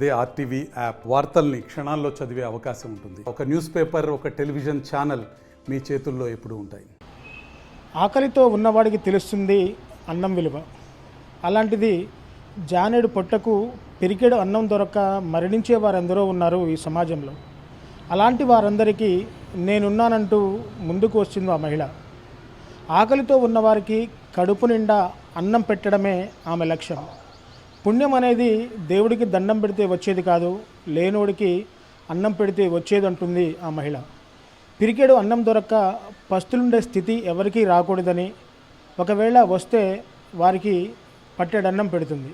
అదే RTV app వార్తల్ని క్షణాల్లో చదివే అవకాశం ఉంటుంది. ఒక న్యూస్ పేపర్, ఒక టెలివిజన్ ఛానల్ మీ చేతుల్లో ఎప్పుడూ ఉంటాయి. ఆకలితో ఉన్నవాడికి తెలుస్తుంది అన్నం విలువ. అలాంటిది జానేడు పొట్టకు పిరికెడు అన్నం దొరక్క మరణించే వారందరూ ఉన్నారు ఈ సమాజంలో. అలాంటి వారందరికీ నేనున్నానంటూ ముందుకు వచ్చింది ఆ మహిళ. ఆకలితో ఉన్నవారికి కడుపు నిండా అన్నం పెట్టడమే ఆమె లక్ష్యం. పుణ్యం అనేది దేవుడికి దండం పెడితే వచ్చేది కాదు, లేనోడికి అన్నం పెడితే వచ్చేది అంటుంది ఆ మహిళ. పిరికెడు అన్నం దొరక్క పస్తులుండే స్థితి ఎవరికీ రాకూడదని, ఒకవేళ వస్తే వారికి పట్టెడన్నం పెడుతుంది.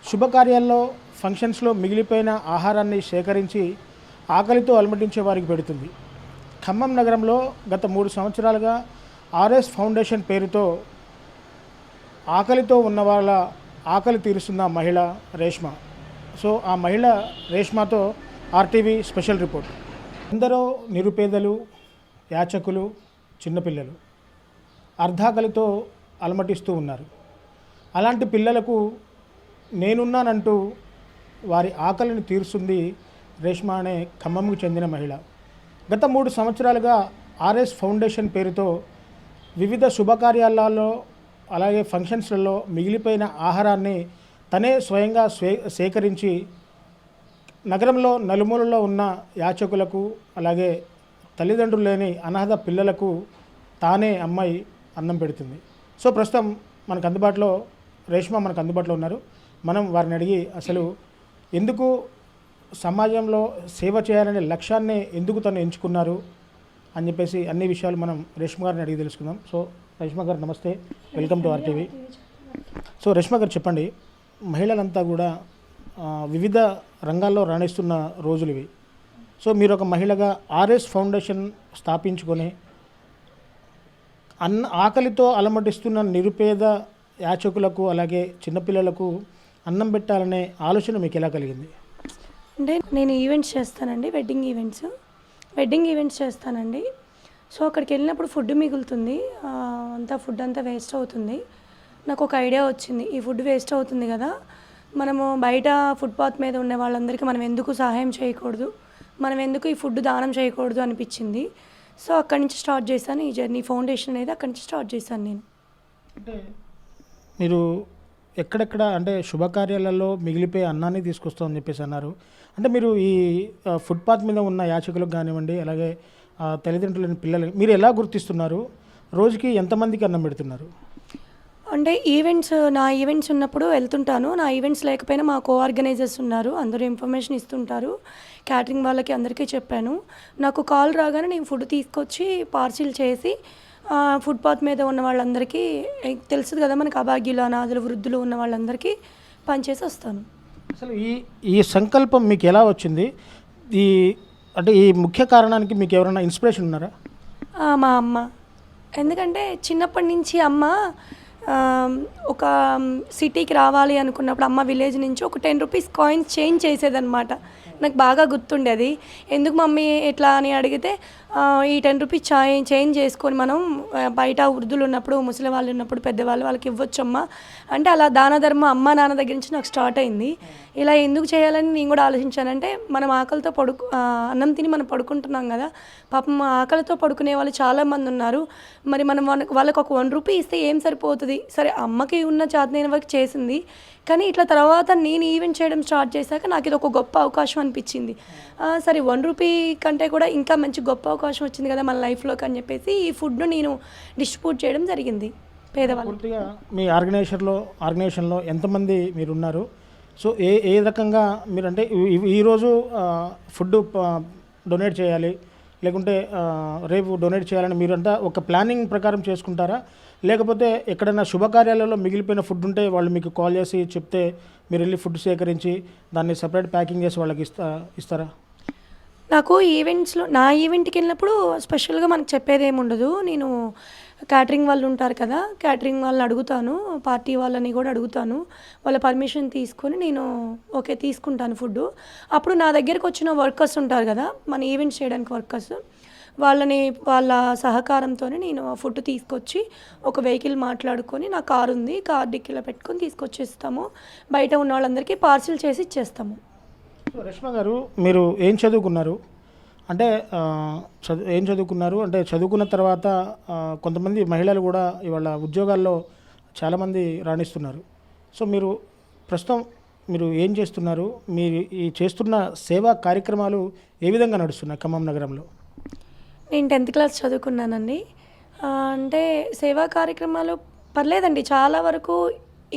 శుభకార్యాల్లో, ఫంక్షన్స్లో మిగిలిపోయిన ఆహారాన్ని సేకరించి ఆకలితో అలమటించే వారికి పెడుతుంది. ఖమ్మం నగరంలో గత 3 సంవత్సరాలుగా ఆర్ఎస్ ఫౌండేషన్ పేరుతో ఆకలితో ఉన్న వాళ్ళ ఆకలి తీరుస్తున్న మహిళ రేష్మా. సో ఆ మహిళ రేష్మాతో ఆర్టీవీ స్పెషల్ రిపోర్ట్. ఎందరో నిరుపేదలు, యాచకులు, చిన్నపిల్లలు అర్ధాకలితో అలమటిస్తూ ఉన్నారు. అలాంటి పిల్లలకు నేనున్నానంటూ వారి ఆకలిని తీరుస్తుంది రేష్మా అనే ఖమ్మంకు చెందిన మహిళ. గత 3 సంవత్సరాలుగా ఆర్ఎస్ ఫౌండేషన్ పేరుతో వివిధ శుభకార్యాలలో అలాగే ఫంక్షన్స్లలో మిగిలిపోయిన ఆహారాన్ని తనే స్వయంగా సేకరించి నగరంలో నలుమూలలో ఉన్న యాచకులకు అలాగే తల్లిదండ్రులు లేని అనాథ పిల్లలకు తానే అమ్మాయి అన్నం పెడుతుంది. సో ప్రస్తుతం మనకు అందుబాటులో రేష్మా మనకు అందుబాటులో ఉన్నారు. మనం వారిని అడిగి అసలు ఎందుకు సమాజంలో సేవ చేయాలనే లక్ష్యాన్ని ఎందుకు తను ఎంచుకున్నారు అని చెప్పేసి అన్ని విషయాలు మనం రేష్మా గారిని అడిగి తెలుసుకుందాం. సో రేష్మా గారు నమస్తే, welcome to RTV. So Reshma గారు చెప్పండి, మహిళలంతా కూడా వివిధ రంగాల్లో రాణిస్తున్న రోజులు ఇవి. సో మీరు ఒక మహిళగా ఆర్ఎస్ ఫౌండేషన్ స్థాపించుకొని ఆకలితో అలమటిస్తున్న నిరుపేద యాచకులకు అలాగే చిన్నపిల్లలకు అన్నం పెట్టాలనే ఆలోచన మీకు ఎలా కలిగింది? అంటే నేను ఈవెంట్స్ చేస్తానండి, వెడ్డింగ్ ఈవెంట్స్ చేస్తానండి. సో అక్కడికి వెళ్ళినప్పుడు ఫుడ్ మిగులుతుంది, ఫుడ్ అంతా వేస్ట్ అవుతుంది. నాకు ఒక ఐడియా వచ్చింది, ఈ ఫుడ్ వేస్ట్ అవుతుంది కదా, మనము బయట ఫుట్పాత్ మీద ఉన్న వాళ్ళందరికీ మనం ఎందుకు సహాయం చేయకూడదు, మనం ఎందుకు ఈ ఫుడ్ దానం చేయకూడదు అనిపించింది. సో అక్కడి నుంచి స్టార్ట్ చేశాను ఈ జర్నీ. ఫౌండేషన్ అనేది అక్కడి నుంచి స్టార్ట్ చేశాను నేను. అంటే మీరు ఎక్కడెక్కడ అంటే శుభకార్యాలలో మిగిలిపోయే అన్నాన్ని తీసుకొస్తామని చెప్పేసి అన్నారు. అంటే మీరు ఈ ఫుట్పాత్ మీద ఉన్న యాచకులకు కానివ్వండి, అలాగే తల్లిదండ్రులని పిల్లలకి మీరు ఎలా గుర్తిస్తున్నారు? రోజుకి ఎంతమందికి అన్నం పెడుతున్నారు? అంటే నా ఈవెంట్స్ ఉన్నప్పుడు వెళ్తుంటాను. నా ఈవెంట్స్ లేకపోయినా మా ఆర్గనైజర్స్ ఉన్నారు, అందరూ ఇన్ఫర్మేషన్ ఇస్తుంటారు. క్యాటరింగ్ వాళ్ళకి అందరికీ చెప్పాను. నాకు కాల్ రాగానే నేను ఫుడ్ తీసుకొచ్చి పార్సిల్ చేసి ఫుట్పాత్ మీద ఉన్న వాళ్ళందరికీ, తెలుసు కదా మనకు అభాగ్యులు, అనాథులు, వృద్ధులు ఉన్న వాళ్ళందరికీ పనిచేసి వస్తాను. అసలు ఈ సంకల్పం మీకు ఎలా వచ్చింది? ఈ ముఖ్య కారణానికి మీకు ఎవరైనా ఇన్స్పిరేషన్ ఉన్నారా? మా అమ్మ. ఎందుకంటే చిన్నప్పటి నుంచి అమ్మ ఒక సిటీకి రావాలి అనుకున్నప్పుడు అమ్మ విలేజ్ నుంచి ఒక 10 రూపీస్ కాయిన్స్ చేంజ్ చేసేదన్నమాట. నాకు బాగా గుర్తుండేది. ఎందుకు మమ్మీ ఎట్లా అని అడిగితే, ఈ 10 రూపీస్ చేంజ్ చేసుకొని మనం బయట వృద్ధులు ఉన్నప్పుడు, ముసలి వాళ్ళు ఉన్నప్పుడు, పెద్దవాళ్ళు వాళ్ళకి ఇవ్వచ్చమ్మా అంటే, అలా దాన ధర్మం అమ్మ నాన్న దగ్గర నుంచి నాకు స్టార్ట్ అయింది. ఇలా ఎందుకు చేయాలని నేను కూడా ఆలోచించానంటే, మనం ఆకలితో అన్నం తిని మనం పడుకుంటున్నాం కదా, పాపం ఆకలితో పడుకునే వాళ్ళు చాలామంది ఉన్నారు. మరి మనం వాళ్ళకి ఒక 1 రూపీ ఇస్తే ఏం సరిపోతుంది? సరే అమ్మకి ఉన్న చేతనైన వరకు చేసింది, కానీ ఇట్లా తర్వాత నేను ఈవెంట్ చేయడం స్టార్ట్ చేశాక నాకు ఇది ఒక గొప్ప అవకాశం అనిపించింది. సరే 1 రూపీ కంటే కూడా ఇంకా మంచి గొప్ప అవకాశం వచ్చింది కదా మన లైఫ్లోకి అని చెప్పేసి ఈ ఫుడ్ను నేను డిస్ట్రిబ్యూట్ చేయడం జరిగింది పేదవాళ్ళు. పూర్తిగా మీ ఆర్గనైజేషన్లో ఎంతమంది మీరు ఉన్నారు? సో ఏ రకంగా మీరు అంటే ఈరోజు ఫుడ్ డొనేట్ చేయాలి, లేకుంటే రేపు డొనేట్ చేయాలని మీరంతా ఒక ప్లానింగ్ ప్రకారం చేసుకుంటారా? లేకపోతే ఎక్కడైనా శుభకార్యాలలో మిగిలిపోయిన ఫుడ్ ఉంటే వాళ్ళు మీకు కాల్ చేసి చెప్తే మీరు వెళ్ళి ఫుడ్ సేకరించి దాన్ని సపరేట్ ప్యాకింగ్ చేసి వాళ్ళకి ఇస్తారా? నాకు నా ఈవెంట్కి వెళ్ళినప్పుడు స్పెషల్గా మనకు చెప్పేది ఏమి ఉండదు. నేను క్యాటరింగ్ వాళ్ళు ఉంటారు కదా, క్యాటరింగ్ వాళ్ళని అడుగుతాను, పార్టీ వాళ్ళని కూడా అడుగుతాను. వాళ్ళ పర్మిషన్ తీసుకొని నేను ఓకే తీసుకుంటాను ఫుడ్. అప్పుడు నా దగ్గరకు వచ్చిన వర్కర్స్ ఉంటారు కదా, మన ఈవెంట్స్ చేయడానికి వర్కర్స్, వాళ్ళ సహకారంతో నేను ఫుడ్ తీసుకొచ్చి ఒక వెహికల్ మాట్లాడుకొని, నా కారు ఉంది, కార్ డిక్కీలో పెట్టుకొని తీసుకొచ్చేస్తాము. బయట ఉన్న వాళ్ళందరికీ పార్సిల్ చేసి ఇచ్చేస్తాము. సో రేష్మ గారు, మీరు ఏం చదువుకున్నారు? అంటే ఏం చదువుకున్నారు అంటే చదువుకున్న తర్వాత కొంతమంది మహిళలు కూడా ఇవాళ ఉద్యోగాల్లో చాలామంది రాణిస్తున్నారు. సో మీరు ప్రస్తుతం మీరు ఏం చేస్తున్నారు? మీరు ఈ చేస్తున్న సేవా కార్యక్రమాలు ఏ విధంగా నడుస్తున్నాయి ఖమ్మం నగరంలో? నేను 10th క్లాస్ చదువుకున్నానండి. అంటే సేవా కార్యక్రమాలు పర్లేదండి. చాలా వరకు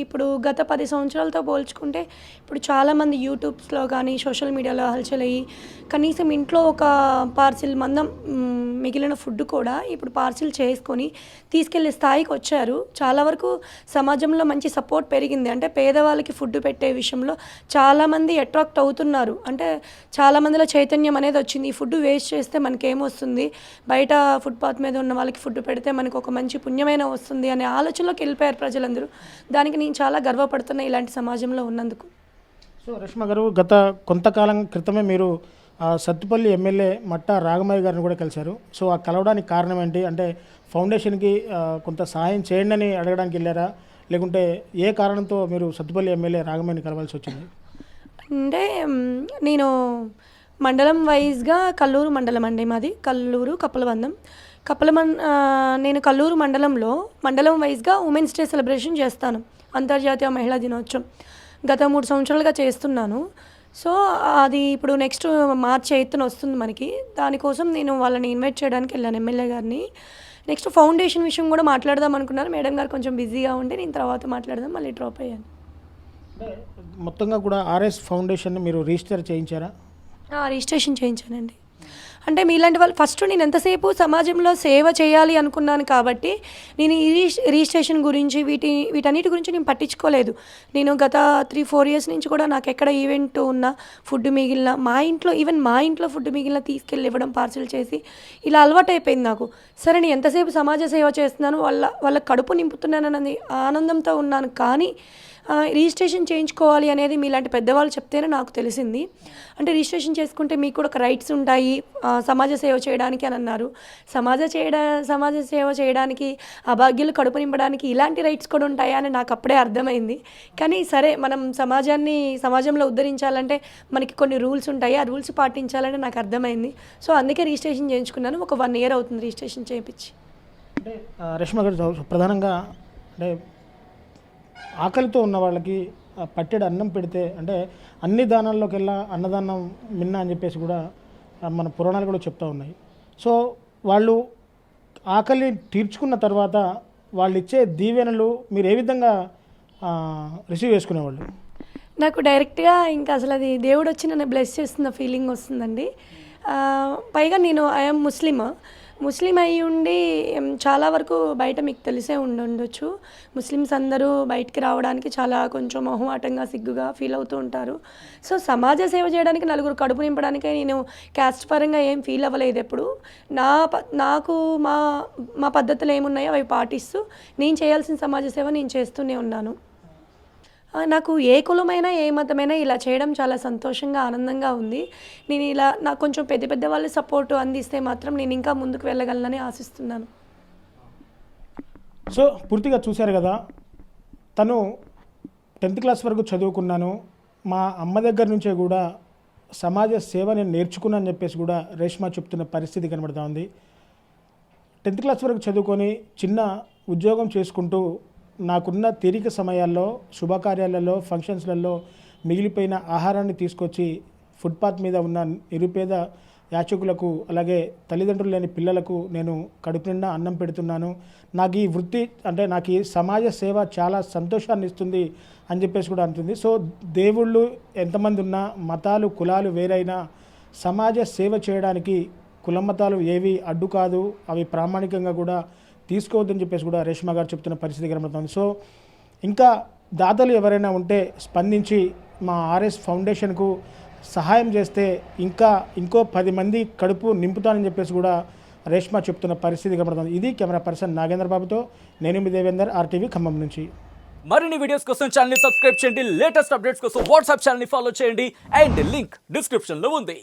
ఇప్పుడు గత 10 సంవత్సరాలతో పోల్చుకుంటే ఇప్పుడు చాలామంది యూట్యూబ్స్లో కానీ సోషల్ మీడియాలో హల్చల్ అయ్యి కనీసం ఇంట్లో ఒక పార్సిల్ మందం మిగిలిన ఫుడ్ కూడా ఇప్పుడు పార్సిల్ చేసుకొని తీసుకెళ్లే స్థాయికి వచ్చారు. చాలా వరకు సమాజంలో మంచి సపోర్ట్ పెరిగింది. అంటే పేదవాళ్ళకి ఫుడ్ పెట్టే విషయంలో చాలామంది అట్రాక్ట్ అవుతున్నారు. అంటే చాలామందిలో చైతన్యం అనేది వచ్చింది. ఈ ఫుడ్ వేస్ట్ చేస్తే మనకేమొస్తుంది, బయట ఫుట్పాత్ మీద ఉన్న వాళ్ళకి ఫుడ్ పెడితే మనకు ఒక మంచి పుణ్యమైన వస్తుంది అనే ఆలోచనలోకి వెళ్ళిపోయారు ప్రజలందరూ. దానికి నేను చాలా గర్వపడుతున్నా ఇలాంటి సమాజంలో ఉన్నందుకు. సో రేష్మ గారు, గత కొంతకాలం క్రితమే మీరు సత్తుపల్లి ఎమ్మెల్యే మట్టా రాగమయ్య గారిని కూడా కలిశారు. సో ఆ కలవడానికి కారణం ఏంటి? అంటే ఫౌండేషన్కి కొంత సహాయం చేయండి అని అడగడానికి వెళ్ళారా, లేకుంటే ఏ కారణంతో మీరు సత్తుపల్లి ఎమ్మెల్యే రాగమయ్యని కలవాల్సి వచ్చింది? అంటే నేను మండలం వైజ్గా కల్లూరు మండలం అండి మాది, కల్లూరు కప్పలబంధం. నేను కల్లూరు మండలం వైజ్గా ఉమెన్స్ డే సెలబ్రేషన్ చేస్తాను, అంతర్జాతీయ మహిళా దినోత్సవం. గత 3 సంవత్సరాలుగా చేస్తున్నాను. సో అది ఇప్పుడు నెక్స్ట్ మార్చి 8న వస్తుంది మనకి. దానికోసం నేను వాళ్ళని ఇన్వైట్ చేయడానికి వెళ్ళాను, ఎమ్మెల్యే గారిని. నెక్స్ట్ ఫౌండేషన్ విషయం కూడా మాట్లాడదాం అనుకున్నారు. మేడం గారు కొంచెం బిజీగా ఉండి నేను తర్వాత మాట్లాడదాం మళ్ళీ డ్రాప్ అయ్యాను. మొత్తంగా కూడా ఆర్ఎస్ ఫౌండేషన్ మీరు రిజిస్టర్ చేయించారా? రిజిస్ట్రేషన్ చేయించానండి. అంటే మీలాంటి వాళ్ళు ఫస్ట్ నేను ఎంతసేపు సమాజంలో సేవ చేయాలి అనుకున్నాను కాబట్టి నేను ఈ రిజిస్ట్రేషన్ గురించి వీటన్నిటి గురించి నేను పట్టించుకోలేదు. నేను గత 3-4 ఇయర్స్ నుంచి కూడా నాకు ఎక్కడ ఈవెంట్ ఉన్నా ఫుడ్ మిగిలిన మా ఇంట్లో ఫుడ్ మిగిలిన తీసుకెళ్ళి ఇవ్వడం పార్సిల్ చేసి ఇలా అలవాటు అయిపోయింది నాకు. సరే నేను ఎంతసేపు సమాజ సేవ చేస్తున్నాను, వాళ్ళ కడుపు నింపుతున్నానన్నది ఆనందంతో ఉన్నాను. కానీ రిజిస్ట్రేషన్ చేయించుకోవాలి అనేది మీలాంటి పెద్దవాళ్ళు చెప్తేనే నాకు తెలిసింది. అంటే రిజిస్ట్రేషన్ చేసుకుంటే మీకు కూడా ఒక రైట్స్ ఉంటాయి సమాజ సేవ చేయడానికి అని అన్నారు. సమాజ సేవ చేయడానికి, అభాగ్యులు కడుపు నింపడానికి ఇలాంటి రైట్స్ కూడా ఉంటాయా అని నాకు అప్పుడే అర్థమైంది. కానీ సరే, మనం సమాజంలో ఉద్ధరించాలంటే మనకి కొన్ని రూల్స్ ఉంటాయి, ఆ రూల్స్ పాటించాలని నాకు అర్థమైంది. సో అందుకే రిజిస్ట్రేషన్ చేయించుకున్నాను. ఒక 1 year అవుతుంది రిజిస్ట్రేషన్ చేయించి. అంటే రేష్మ గారు, ప్రధానంగా అంటే ఆకలితో ఉన్న వాళ్ళకి పట్టెడు అన్నం పెడితే, అంటే అన్ని దానాల్లోకెల్లా అన్నదానం మిన్న అని చెప్పేసి కూడా మన పురాణాలు కూడా చెప్తూ ఉన్నాయి. సో వాళ్ళు ఆకలి తీర్చుకున్న తర్వాత వాళ్ళు ఇచ్చే దీవెనలు మీరు ఏ విధంగా రిసీవ్ చేసుకునేవాళ్ళు? నాకు డైరెక్ట్గా ఇంకా అసలు అది దేవుడు వచ్చి నన్ను బ్లెస్ చేస్తున్న ఫీలింగ్ వస్తుందండి. పైగా నేను ఐఎమ్ ముస్లిం అయి ఉండి చాలా వరకు బయట మీకు తెలిసే ఉండొచ్చు, ముస్లిమ్స్ అందరూ బయటికి రావడానికి చాలా కొంచెం మొహమాటంగా సిగ్గుగా ఫీల్ అవుతూ ఉంటారు. సో సమాజ సేవ చేయడానికి, నలుగురు కడుపు నింపడానికే నేను క్యాస్ట్ పరంగా ఏం ఫీల్ అవ్వలేదు ఎప్పుడు. నాకు మా పద్ధతులు ఏమున్నాయో అవి పాటిస్తూ నేను చేయాల్సిన సమాజ సేవ నేను చేస్తూనే ఉన్నాను. నాకు ఏ కులమైనా ఏ మతమైనా ఇలా చేయడం చాలా సంతోషంగా ఆనందంగా ఉంది. నేను ఇలా నాకు కొంచెం పెద్ద వాళ్ళ సపోర్టు అందిస్తే మాత్రం నేను ఇంకా ముందుకు వెళ్ళగలనని ఆశిస్తున్నాను. సో పూర్తిగా చూశారు కదా, తను 10th క్లాస్ వరకు చదువుకున్నాను, మా అమ్మ దగ్గర నుంచే కూడా సమాజ సేవ నేను నేర్చుకున్నాను అని చెప్పేసి కూడా రేష్మ చెప్తున్న పరిస్థితి కనబడుతూ ఉంది. 10th క్లాస్ వరకు చదువుకొని చిన్న ఉద్యోగం చేసుకుంటూ నాకున్న తీరిక సమయాల్లో, శుభకార్యాలలో, ఫంక్షన్స్లలో మిగిలిపోయిన ఆహారాన్ని తీసుకొచ్చి ఫుట్పాత్ మీద ఉన్న నిరుపేద యాచకులకు, అలాగే తల్లిదండ్రులు లేని పిల్లలకు నేను కడుపు నిండా అన్నం పెడుతున్నాను. నాకు ఈ వృత్తి అంటే నాకు ఈ సమాజ సేవ చాలా సంతోషాన్ని ఇస్తుంది అని చెప్పేసి కూడా అంటుంది. సో దేవుళ్ళు ఎంతమంది ఉన్నా, మతాలు కులాలు వేరైనా సమాజ సేవ చేయడానికి కుల మతాలు ఏవి అడ్డు కాదు, అవి ప్రామాణికంగా కూడా తీసుకోవద్దని చెప్పేసి కూడా రేష్మ గారు చెప్తున్న పరిస్థితి కనబడుతుంది. సో ఇంకా దాతలు ఎవరైనా ఉంటే స్పందించి మా ఆర్ఎస్ ఫౌండేషన్కు సహాయం చేస్తే ఇంకో 10 మంది కడుపు నింపుతానని చెప్పేసి కూడా రేష్మ చెప్తున్న పరిస్థితి కనబడుతుంది. ఇది కెమెరా పర్సన్ నాగేంద్ర బాబుతో నేను మీ దేవేందర్, RTV ఖమ్మం నుంచి. మరిన్ని వీడియోస్ కోసం ఛానల్ ని సబ్స్క్రైబ్ చేయండి, లేటెస్ట్ అప్డేట్స్ కోసం వాట్సాప్ ఛానల్ ని ఫాలో చేయండి, అండ్ లింక్ డిస్క్రిప్షన్ లో ఉంది.